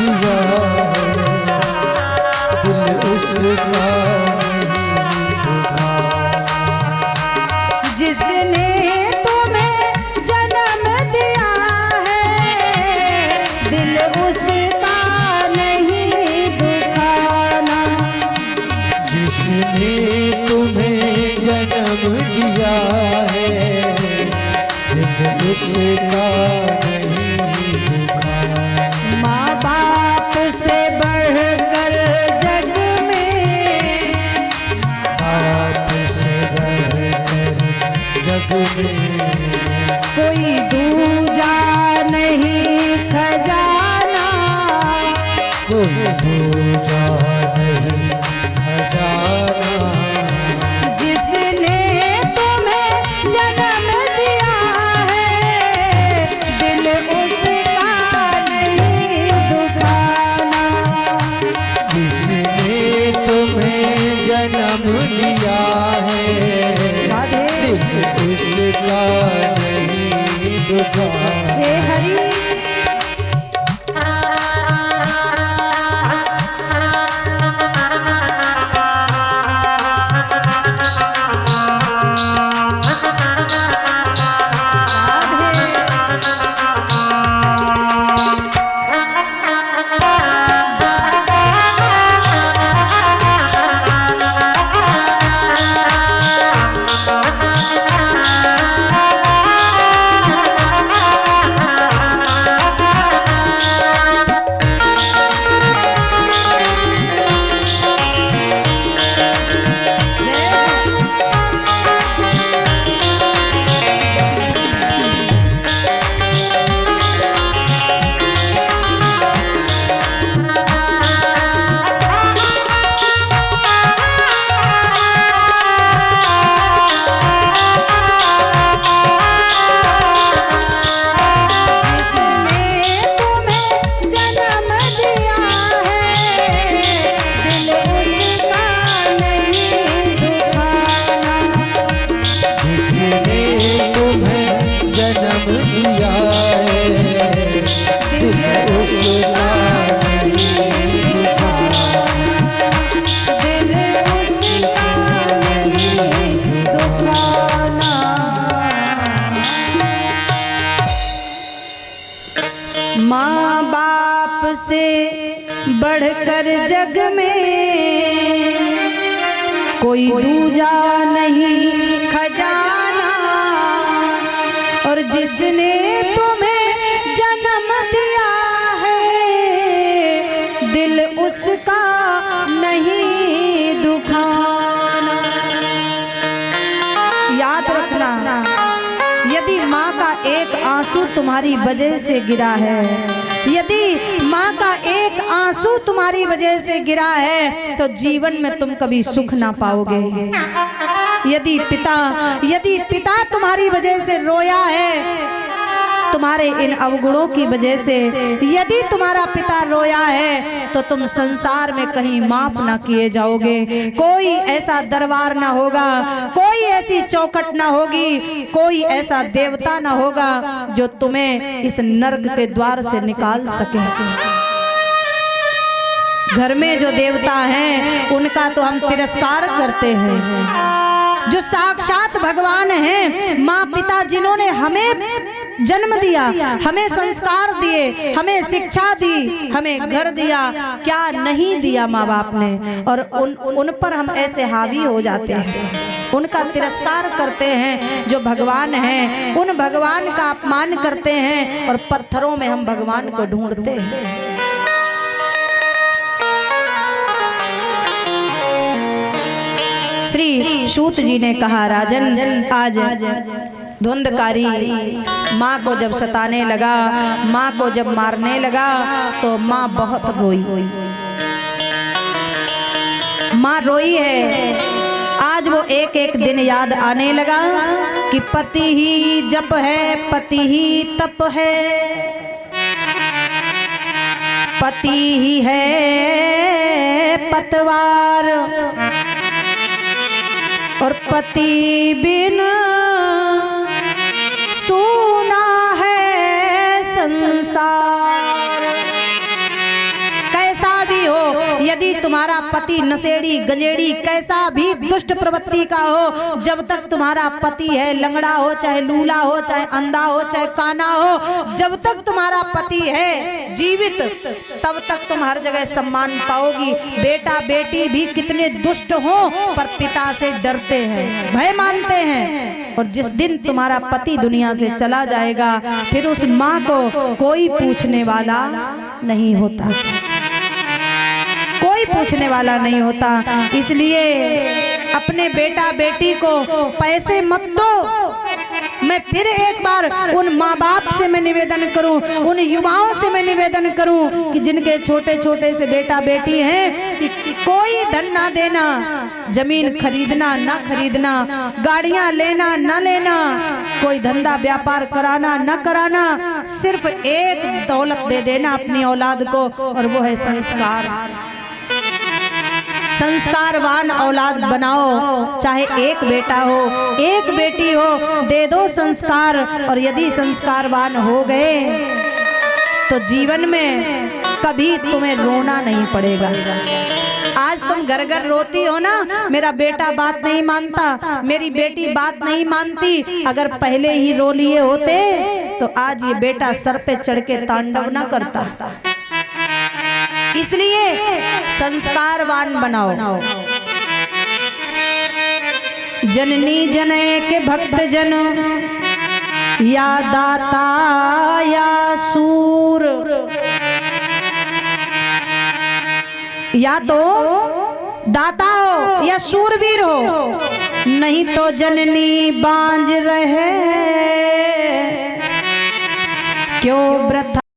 दिया है, दिल उसका नहीं दुखा। जिसने तुम्हें जन्म दिया है, दिल उसका नहीं दुखाना। जिसने तुम्हें जन्म दिया है, दिल उसका नहीं दुखा। माँ बाप से बढ़कर जग में, बाप से बढ़कर जग में कोई दूजा नहीं खजाना। कोई दूजा नहीं खजाना। जिसने तुम्हें जन्म दिया है, दिल उसका नहीं दुखाना। जिसने तुम्हें जन्म दिया है, दिल उसका नहीं दुखा। हे हरि माँ बाप से बढ़कर जग में कोई दूजा नहीं खजाना। और जिसने तुम्हें जन्म दिया है, दिल उसका नहीं दुखाना। याद रखना, यदि माँ का एक आंसू तुम्हारी वजह से गिरा है, यदि माँ का एक आंसू तुम्हारी वजह से गिरा है, तो जीवन में तुम कभी सुख ना पाओगे। यदि पिता तुम्हारी वजह से रोया है, तुम्हारे इन अवगुणों की वजह से यदि तुम्हारा पिता रोया है, तो तुम संसार में कहीं माफ ना किए जाओगे। कोई ऐसा दरबार ना होगा, कोई ऐसी चौखट ना होगी, कोई ऐसा देवता ना होगा जो तुम्हें इस नर्क के द्वार से निकाल सके। घर में जो देवता हैं उनका तो हम तिरस्कार करते हैं। जो साक्षात भगवान हैं, माँ पिता जिन्होंने हमें जन्म दिया, हमें संस्कार दिए, हमें शिक्षा दी, हमें घर दिया, क्या नहीं दिया माँ बाप ने। और उन पर हम ऐसे हावी हो जाते हैं, उनका तिरस्कार करते हैं। जो भगवान हैं उन भगवान का अपमान करते हैं और पत्थरों में हम भगवान को ढूंढते हैं। श्री सूत जी ने कहा, राजन आज धुंधकारी माँ को जब सताने लगा, माँ को जब मारने लगा, तो माँ बहुत रोई। माँ रोई है। आज वो एक एक दिन याद आने लगा कि पति ही जप है, पति ही तप है, पति ही है पतवार, और पति बिन सूना है संसार। यदि तुम्हारा पति नशेड़ी गंजेड़ी कैसा भी दुष्ट प्रवृत्ति का हो, जब तक तुम्हारा पति है, लंगड़ा हो चाहे लूला हो चाहे अंधा हो चाहे काना हो, जब तक तुम्हारा पति है जीवित तब तक तुम हर जगह सम्मान पाओगी। बेटा बेटी भी कितने दुष्ट हो पर पिता से डरते हैं, भय मानते हैं। और जिस दिन तुम्हारा पति दुनिया से चला जाएगा फिर उस माँ को कोई पूछने वाला नहीं होता, कोई पूछने वाला नहीं होता। इसलिए अपने बेटा बेटी को पैसे मत दो। मैं फिर एक बार उन माँ बाप से मैं निवेदन करूं, उन युवाओं से मैं निवेदन करूं कि जिनके छोटे छोटे से बेटा बेटी हैं कि कोई धन ना देना, जमीन खरीदना ना खरीदना, गाड़ियां लेना ना लेना, कोई धंधा व्यापार कराना ना कराना, सिर्फ एक दौलत दे देना अपनी औलाद को और वो है संस्कार। संस्कारवान औलाद बनाओ, चाहे एक बेटा हो एक बेटी हो, दे दो संस्कार। और यदि संस्कारवान हो गए तो जीवन में कभी तुम्हें रोना नहीं पड़ेगा। आज तुम घर घर रोती हो ना, मेरा बेटा बात नहीं मानता, मेरी बेटी बात नहीं मानती। अगर पहले ही रो लिए होते तो आज ये बेटा सर पे चढ़ के तांडव ना करता। इसलिए संस्कारवान बनाओ। जननी जनैक भक्त जन, या दाता या सूर, या तो दाता हो या सूरवीर हो, नहीं तो जननी बांझ रहे, क्यों व्रत